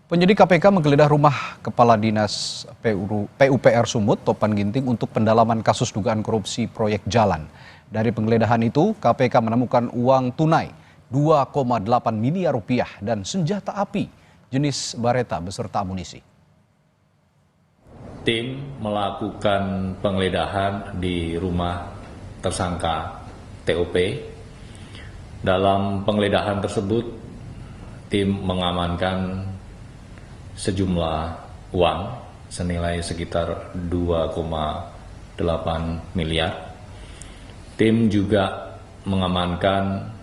Penyidik KPK menggeledah rumah Kepala Dinas PUPR Sumut, Topan Ginting, untuk pendalaman kasus dugaan korupsi proyek jalan. Dari penggeledahan itu, KPK menemukan uang tunai 2,8 miliar rupiah dan senjata api jenis Beretta beserta amunisi. Tim melakukan penggeledahan di rumah tersangka TOP. Dalam penggeledahan tersebut, tim mengamankan sejumlah uang senilai sekitar 2,8 miliar. Tim juga mengamankan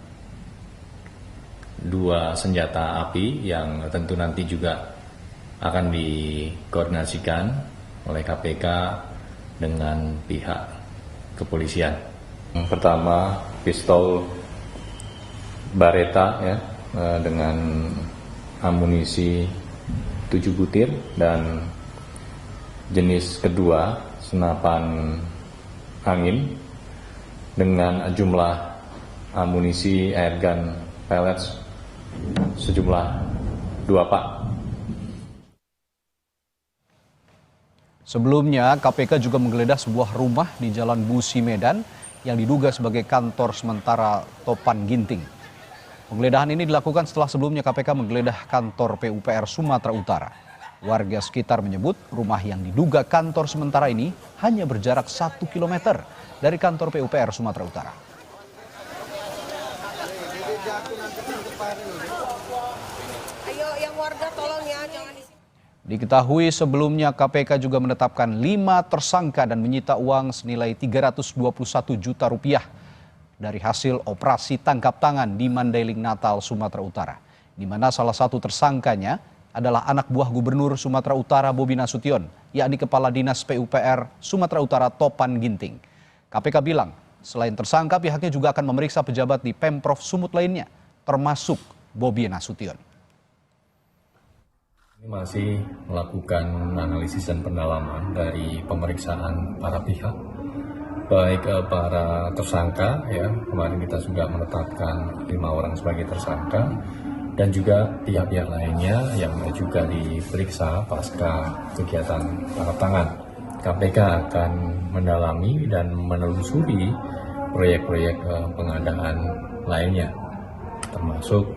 2 senjata api yang tentu nanti juga akan dikoordinasikan oleh KPK dengan pihak kepolisian. Yang pertama, pistol Beretta ya, dengan amunisi 7 butir, dan jenis kedua senapan angin dengan jumlah amunisi airgun pellets sejumlah 2 pak. Sebelumnya, KPK juga menggeledah sebuah rumah di Jalan Busi, Medan yang diduga sebagai kantor sementara Topan Ginting. Penggeledahan ini dilakukan setelah sebelumnya KPK menggeledah kantor PUPR Sumatera Utara. Warga sekitar menyebut rumah yang diduga kantor sementara ini hanya berjarak 1 km dari kantor PUPR Sumatera Utara. Ayo yang warga tolong ya, jangan di sini. Diketahui sebelumnya KPK juga menetapkan 5 tersangka dan menyita uang senilai 321 juta rupiah dari hasil operasi tangkap tangan di Mandailing, Natal, Sumatera Utara, di mana salah satu tersangkanya adalah anak buah Gubernur Sumatera Utara Bobi Nasution, yakni Kepala Dinas PUPR Sumatera Utara Topan Ginting. KPK bilang, selain tersangka, pihaknya juga akan memeriksa pejabat di Pemprov Sumut lainnya, termasuk Bobi Nasution. Ini masih melakukan analisis dan pendalaman dari pemeriksaan para pihak, baik para tersangka ya, kemarin kita juga menetapkan 5 orang sebagai tersangka, dan juga pihak-pihak lainnya yang juga diperiksa pasca kegiatan tangkap tangan. KPK akan mendalami dan menelusuri proyek-proyek pengadaan lainnya, termasuk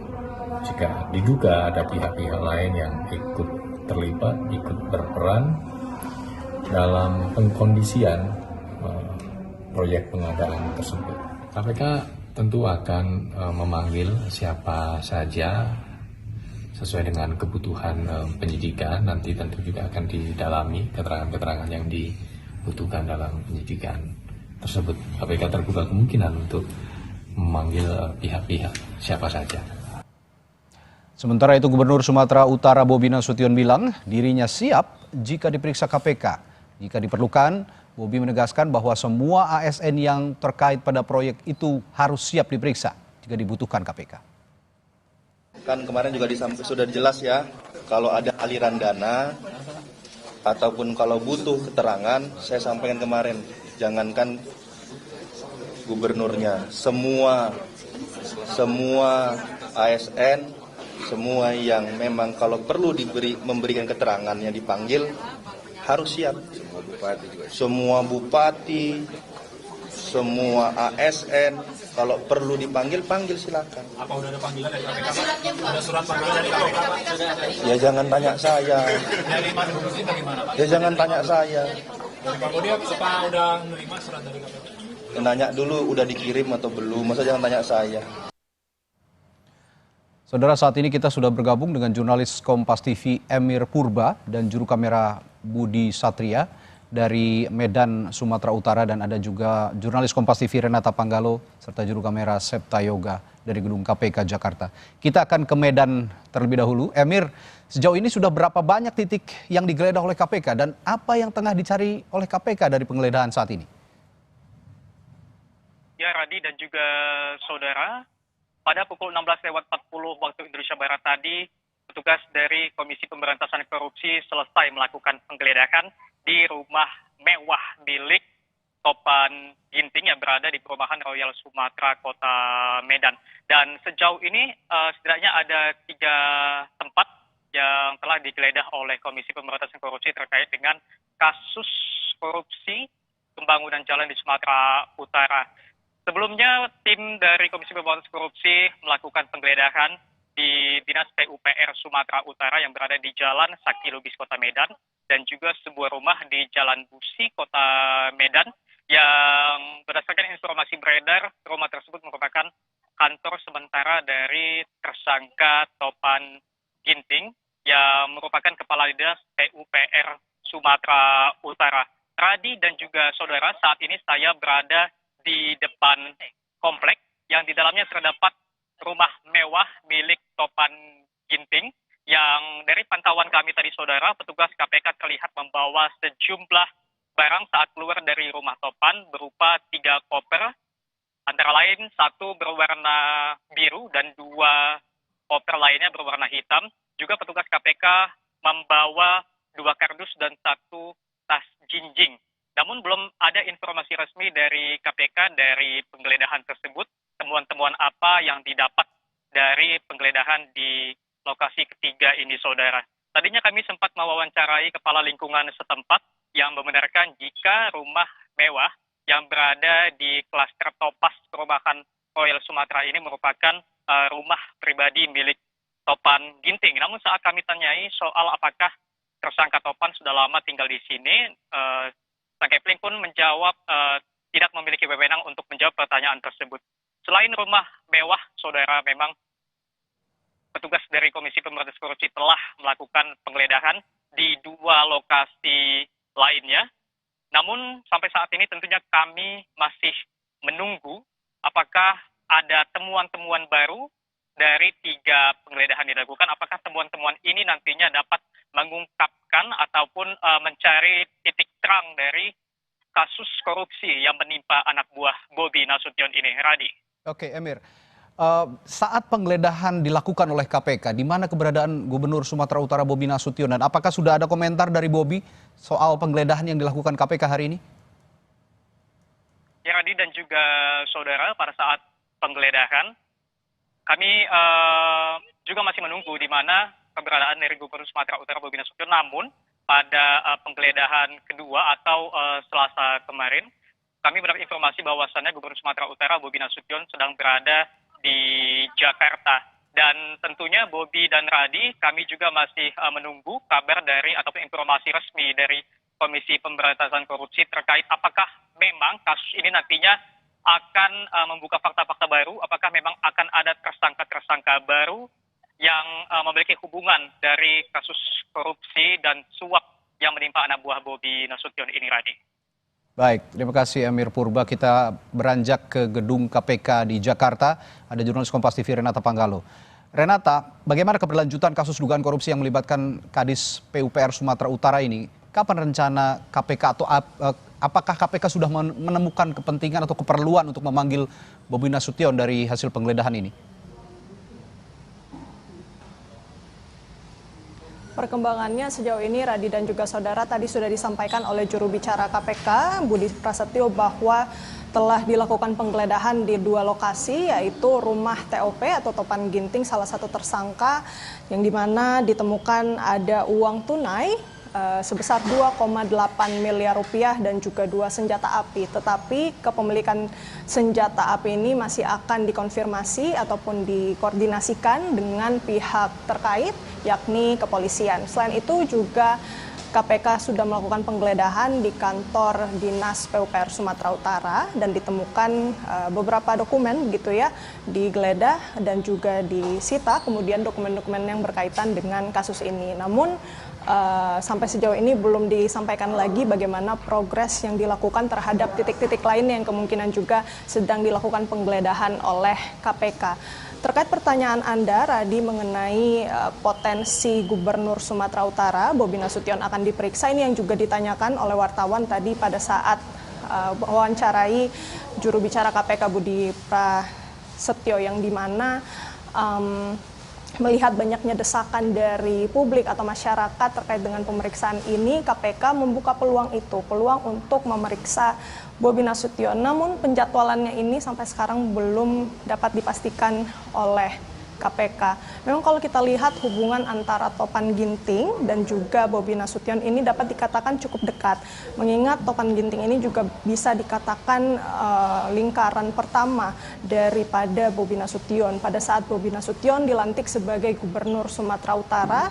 jika diduga ada pihak-pihak lain yang ikut terlibat, ikut berperan dalam pengkondisian proyek pengadaan tersebut. KPK tentu akan memanggil siapa saja sesuai dengan kebutuhan penyidikan. Nanti tentu juga akan didalami keterangan-keterangan yang dibutuhkan dalam penyidikan tersebut. KPK terbuka kemungkinan untuk memanggil pihak-pihak siapa saja. Sementara itu, Gubernur Sumatera Utara Bobi Nasution bilang dirinya siap jika diperiksa KPK. Jika diperlukan, Bobi menegaskan bahwa semua ASN yang terkait pada proyek itu harus siap diperiksa jika dibutuhkan KPK. Kan kemarin juga sudah jelas ya, kalau ada aliran dana ataupun kalau butuh keterangan, saya sampaikan kemarin, jangankan gubernurnya, semua ASN, semua yang memang kalau perlu memberikan keterangan yang dipanggil harus siap. Semua bupati, semua ASN, kalau perlu dipanggil, panggil silakan. Apa udah ada panggilan dari KPK? Ada surat panggilan dari KPK? Ya jangan tanya saya. Dari Mas Budi bagaimana Pak? Ya jangan tanya saya. Dari Pak Budi apa udah menerima surat dari KPK? Nanya dulu udah dikirim atau belum, masa jangan tanya saya. Saudara, saat ini kita sudah bergabung dengan jurnalis Kompas TV Emir Purba dan juru kamera Budi Satria dari Medan, Sumatera Utara, dan ada juga jurnalis Kompas TV Renata Panggalo serta juru kamera Septa Yoga dari Gedung KPK Jakarta. Kita akan ke Medan terlebih dahulu. Emir, sejauh ini sudah berapa banyak titik yang digeledah oleh KPK dan apa yang tengah dicari oleh KPK dari penggeledahan saat ini? Ya, Radi dan juga saudara, pada pukul 16.40 waktu Indonesia Barat tadi, petugas dari Komisi Pemberantasan Korupsi selesai melakukan penggeledahan di rumah mewah milik Topan Ginting yang berada di perumahan Royal Sumatera, Kota Medan. Dan sejauh ini setidaknya ada 3 tempat telah digeledah oleh Komisi Pemberantasan Korupsi terkait dengan kasus korupsi pembangunan jalan di Sumatera Utara. Sebelumnya, tim dari Komisi Pemberantasan Korupsi melakukan penggeledahan di Dinas PUPR Sumatera Utara yang berada di Jalan Sakti Lubis, Kota Medan, dan juga sebuah rumah di Jalan Busi, Kota Medan, yang berdasarkan informasi beredar, rumah tersebut merupakan kantor sementara dari tersangka Topan Ginting, yang merupakan Kepala Dinas PUPR Sumatera Utara. Radi dan juga saudara, saat ini saya berada di depan komplek yang di dalamnya terdapat rumah mewah milik Topan Ginting, yang dari pantauan kami tadi saudara, petugas KPK terlihat membawa sejumlah barang saat keluar dari rumah Topan berupa 3 koper, antara lain 1 berwarna biru dan 2 koper lainnya berwarna hitam. Juga petugas KPK membawa 2 kardus dan 1 tas jinjing. Namun belum ada informasi resmi dari KPK dari penggeledahan tersebut, temuan-temuan apa yang didapat dari penggeledahan di lokasi ketiga ini saudara. Tadinya kami sempat mewawancarai kepala lingkungan setempat yang membenarkan jika rumah mewah yang berada di klaster Topas perumahan Royal Sumatera ini merupakan rumah pribadi milik Topan Ginting. Namun saat kami tanyai soal apakah tersangka Topan sudah lama tinggal di sini, Sang Kepling pun menjawab tidak memiliki wewenang untuk menjawab pertanyaan tersebut. Selain rumah mewah, saudara, memang petugas dari Komisi Pemberantasan Korupsi telah melakukan penggeledahan di 2 lokasi lainnya. Namun sampai saat ini tentunya kami masih menunggu apakah ada temuan-temuan baru dari 3 penggeledahan dilakukan. Apakah temuan-temuan ini nantinya dapat mengungkapkan ataupun mencari titik terang dari kasus korupsi yang menimpa anak buah Bobi Nasution ini, Radi. Oke, Emir. Saat penggeledahan dilakukan oleh KPK, di mana keberadaan Gubernur Sumatera Utara Bobi Nasution, dan apakah sudah ada komentar dari Bobi soal penggeledahan yang dilakukan KPK hari ini? Ya, Radi dan juga saudara, pada saat penggeledahan kami juga masih menunggu di mana keberadaan dari Gubernur Sumatera Utara Bobi Nasution. Namun pada penggeledahan kedua atau Selasa kemarin, kami mendapat informasi bahwasannya Gubernur Sumatera Utara Bobi Nasution sedang berada di Jakarta. Dan tentunya Bobi dan Radi, kami juga masih menunggu kabar dari ataupun informasi resmi dari Komisi Pemberantasan Korupsi terkait apakah memang kasus ini nantinya akan membuka fakta-fakta baru, apakah memang akan ada tersangka-tersangka baru yang memiliki hubungan dari kasus korupsi dan suap yang menimpa anak buah Bobi Nasution ini, Radi. Baik, terima kasih Emir Purba. Kita beranjak ke gedung KPK di Jakarta. Ada jurnalis Kompas TV Renata Panggalo. Renata, bagaimana keberlanjutan kasus dugaan korupsi yang melibatkan Kadis PUPR Sumatera Utara ini? Kapan rencana KPK atau apakah KPK sudah menemukan kepentingan atau keperluan untuk memanggil Bobi Nasution dari hasil penggeledahan ini? Perkembangannya sejauh ini, Radi dan juga saudara, tadi sudah disampaikan oleh juru bicara KPK Budi Prasetyo bahwa telah dilakukan penggeledahan di 2 lokasi, yaitu rumah TOP atau Topan Ginting, salah satu tersangka, yang dimana ditemukan ada uang tunai sebesar 2,8 miliar rupiah dan juga 2 senjata api. Tetapi kepemilikan senjata api ini masih akan dikonfirmasi ataupun dikoordinasikan dengan pihak terkait, yakni kepolisian. Selain itu juga KPK sudah melakukan penggeledahan di kantor Dinas PUPR Sumatera Utara dan ditemukan beberapa dokumen gitu ya, digeledah dan juga disita, kemudian dokumen-dokumen yang berkaitan dengan kasus ini. Namun sampai sejauh ini belum disampaikan lagi bagaimana progres yang dilakukan terhadap titik-titik lain yang kemungkinan juga sedang dilakukan penggeledahan oleh KPK. Terkait pertanyaan Anda, Radi, mengenai potensi Gubernur Sumatera Utara Bobi Nasution akan diperiksa, ini yang juga ditanyakan oleh wartawan tadi pada saat wawancarai juru bicara KPK Budi Prasetyo, yang dimana melihat banyaknya desakan dari publik atau masyarakat terkait dengan pemeriksaan ini, KPK membuka peluang untuk memeriksa Bobi Nasution. Namun penjadwalannya ini sampai sekarang belum dapat dipastikan oleh KPK. Memang kalau kita lihat hubungan antara Topan Ginting dan juga Bobi Nasution ini dapat dikatakan cukup dekat. Mengingat Topan Ginting ini juga bisa dikatakan lingkaran pertama daripada Bobi Nasution. Pada saat Bobi Nasution dilantik sebagai Gubernur Sumatera Utara,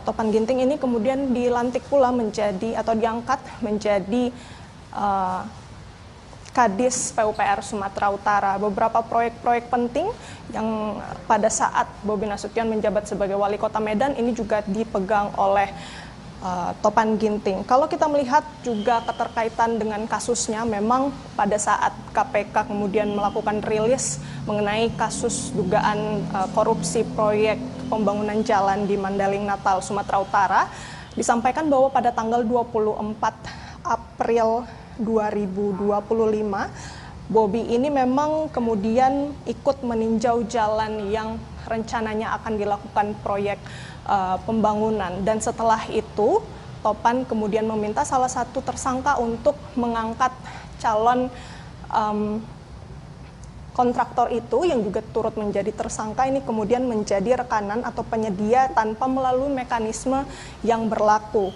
Topan Ginting ini kemudian dilantik pula menjadi atau diangkat menjadi Kadis PUPR Sumatera Utara. Beberapa proyek-proyek penting yang pada saat Bobi Nasution menjabat sebagai wali kota Medan ini juga dipegang oleh Topan Ginting. Kalau kita melihat juga keterkaitan dengan kasusnya, memang pada saat KPK kemudian melakukan rilis mengenai kasus dugaan korupsi proyek pembangunan jalan di Mandailing Natal, Sumatera Utara, disampaikan bahwa pada tanggal 24 April 2025, Bobi ini memang kemudian ikut meninjau jalan yang rencananya akan dilakukan proyek pembangunan. Dan setelah itu, Topan kemudian meminta salah satu tersangka untuk mengangkat calon kontraktor itu yang juga turut menjadi tersangka ini kemudian menjadi rekanan atau penyedia tanpa melalui mekanisme yang berlaku.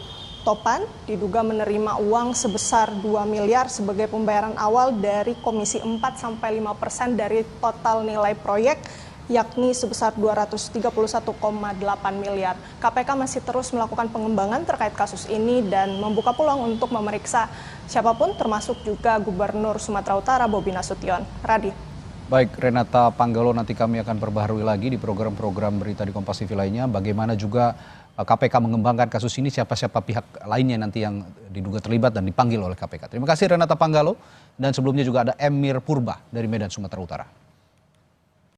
Topan diduga menerima uang sebesar 2 miliar sebagai pembayaran awal dari komisi 4-5% dari total nilai proyek, yakni sebesar 231,8 miliar. KPK masih terus melakukan pengembangan terkait kasus ini dan membuka peluang untuk memeriksa siapapun termasuk juga Gubernur Sumatera Utara Bobi Nasution. Radi. Baik, Renata Panggalo, nanti kami akan perbaharui lagi di program-program berita di Kompas TV lainnya. Bagaimana juga KPK mengembangkan kasus ini, siapa-siapa pihak lainnya nanti yang diduga terlibat dan dipanggil oleh KPK. Terima kasih Renata Panggalo, dan sebelumnya juga ada Emir Purba dari Medan, Sumatera Utara.